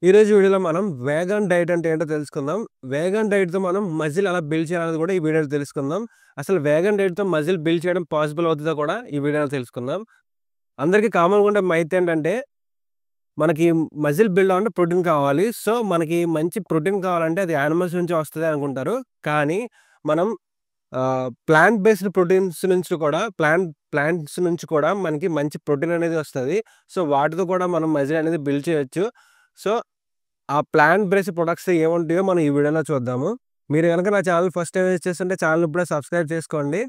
ఈరోజు వీడియోలో మనం వేగన్ డైట్ అంటే ఏంటో తెలుసుకుందాం. వేగన్ డైట్‌తో మనం మజిల్ ఎలా బిల్డ్ చేయాలనేది కూడా ఈ వీడియోలో తెలుసుకుందాం. అసలు వేగన్ డైట్‌తో మజిల్ బిల్డ్ చేయడం పాసిబుల్ అవుతదో కూడా ఈ వీడియోలో తెలుసుకుందాం. అందరికి కామన్‌గా ఉండే మైత్ ఏంటంటే మనకి మజిల్ బిల్డ్ అవ్వాలంటే ప్రోటీన్ కావాలి. సో, మనకి మంచి ప్రోటీన్ కావాలంటే అది యానిమల్స్ నుంచి వస్తది అనుకుంటారు. కానీ మనం ప్లాంట్ బేస్డ్ ప్రోటీన్స్ నుంచి కూడా ప్లాంట్స్ నుంచి కూడా మనకి మంచి ప్రోటీన్ అనేది వస్తది. సో, వాటితో కూడా మనం మజిల్ అనేది బిల్డ్ చేయొచ్చు. సో, ఆ ప్లాంట్ బేస్డ్ ప్రొడక్ట్స్ ఏముంటాయో మనం ఈ వీడియోలో చూద్దాము. మీరు గనక నా ఛానల్ ఫస్ట్ టైమ్ విజిట్ చేస్తుంటే ఛానల్ ఇప్పుడే సబ్స్క్రైబ్ చేసుకోండి.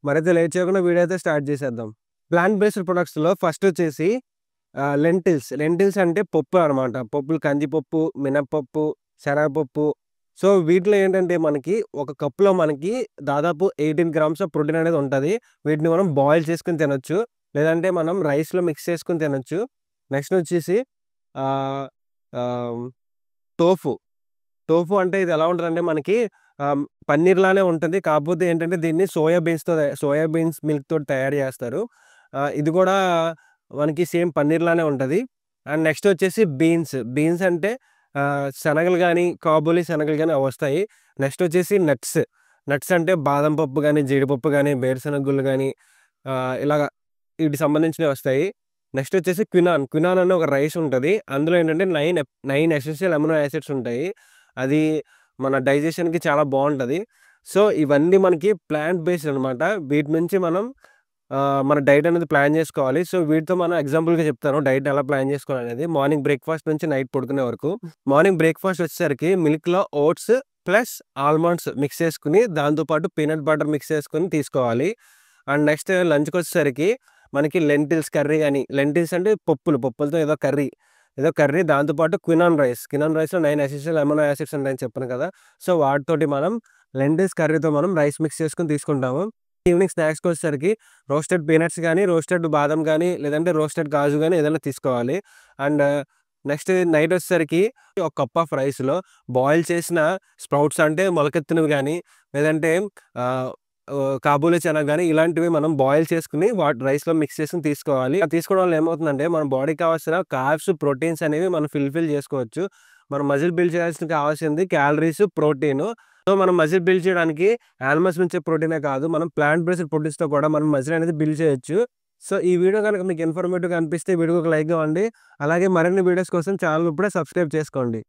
మరైతే లేట్ చేయకుండా వీడియో అయితే స్టార్ట్ చేసేద్దాం. ప్లాంట్ బేస్డ్ ప్రొడక్ట్స్‌లో ఫస్ట్ వచ్చేసి లెంటిల్స్. లెంటిల్స్ అంటే పప్పు అనమాట. పప్పులు కందిపప్పు, మినపప్పు, శనగపప్పు. సో, వీటిలో ఏంటంటే మనకి ఒక కప్‌లో మనకి దాదాపు 18 గ్రామ్స్ ఆఫ్ ప్రోటీన్ అనేది ఉంటది. వీటిని మనం బాయిల్ చేసుకొని తినొచ్చు. లేదంటే మనం రైస్‌లో మిక్స్ చేసుకొని తినొచ్చు. నెక్స్ట్ వచ్చేసి ఆహ్, ఆహ్, టోఫు. టోఫు అంటే ఇది ఎలా ఉంటదంటే మనకి పన్నీర్‌లానే ఉంటది. కాకపోతే ఏంటంటే దీన్ని సోయా బీన్స్ మిల్క్‌తోటి తయారు చేస్తారు. ఇది కూడా మనకి సేమ్ పన్నీర్‌లానే ఉంటది. అండ్ నెక్స్ట్ వచ్చేసి బీన్స్. బీన్స్ అంటే శనగలు గాని, కాబూలి శనగలు గాని అవొస్తాయి. నెక్స్ట్ వచ్చేసి నట్స్. నట్స్ అంటే బాదం పప్పు గాని, జీడిపప్పు గాని, వేరుశనగ గుళ్ళు గాని ఇలాగ వీటికి సంబంధించినవి వస్తాయి. నెక్స్ట్ వచ్చేసి క్వినాన్. క్వినాన్ అనే ఒక రైస్ ఉంటది. అందులో ఏంటంటే 9 ఎసెన్షియల్ అమినో యాసిడ్స్ ఉంటాయి. అది మన డైజెషన్‌కి చాలా బావుంటది. సో, ఇవన్నీ మనకి ప్లాంట్ బేస్డ్ అనమాట. వీటి నుంచి మనం మన డైట్ అనేది ప్లాన్ చేసుకోవాలి. సో, వీటితో మనం ఎగ్జాంపుల్‌గా చెప్తాను డైట్ ఎలా ప్లాన్ చేసుకోవాలనేది. మార్నింగ్ బ్రేక్‌ఫాస్ట్ నుంచి నైట్ పడుకునే వరకు. మార్నింగ్ బ్రేక్‌ఫాస్ట్ వచ్చేసరికి మిల్క్‌లో ఓట్స్ ప్లస్ ఆల్మండ్స్ మిక్స్ చేసుకొని, దాంతో పాటు పీనట్ బటర్ మిక్స్ చేసుకొని తీసుకోవాలి. అండ్ నెక్స్ట్ లంచ్‌కొచ్చేసరికి మనకి లెంటిల్స్ కర్రీ అని, లెంటిల్స్ అంటే పప్పులతో ఏదో కర్రీ దాంతో పాటు క్వినాన్ రైస్. క్వినాన్ రైస్‌లో 9 ఎసెన్షియల్ అమినో యాసిడ్స్ ఉంటాయని చెప్పాను కదా! సో, వాటితోటి మనం లెంటిల్స్ కర్రీతో మనం రైస్ మిక్స్ చేసుకొని తీసుకుంటాము. ఈవినింగ్ స్నాక్స్‌కొచ్చేసరికి రోస్టెడ్ పీనట్స్ గానీ, రోస్టెడ్ బాదం గానీ, లేదంటే రోస్టెడ్ కాజు గానీ ఏదైనా తీసుకోవాలి. అండ్ నెక్స్ట్ నైట్ వచ్చేసరికి ఒక కప్ ఆఫ్ రైస్‌లో బాయిల్ చేసిన స్ప్రౌట్స్ అంటే మొలకెత్తినవి గానీ, లేదంటే ఆహ్, కాబూలి చనా గానీ ఇలాంటివి మనం బాయిల్ చేసుకొని రైస్‌లో మిక్స్ చేసుకొని తీసుకోవాలి. అది తీసుకోవడం వల్ల ఏమవుతుందంటే మన బాడీకి కావాల్సిన కార్బ్స్, ప్రోటీన్స్ అనేవి మనం ఫుల్‌ఫిల్ చేసుకోవచ్చు. మనం మజిల్ బిల్డ్ చేయాల్సిన కావాల్సింది క్యాలరీస్, ప్రోటీను. సో, మనం మజిల్ బిల్డ్ చేయడానికి యానిమల్స్ నుంచే ప్రోటీనే కాదు, మనం ప్లాంట్ బేస్డ్ ప్రోటీన్స్‌తో కూడా మనం మజిల్ అనేది బిల్డ్ చేయొచ్చు. సో, ఈ వీడియో గనుక మీకు ఇన్ఫర్మేటివ్‌గా అనిపిస్తే వీడియోకి ఒక లైక్ ఇవ్వండి. అలాగే మరిన్ని వీడియోస్ కోసం ఛానల్ ఇప్పుడే సబ్స్క్రైబ్ చేసుకోండి.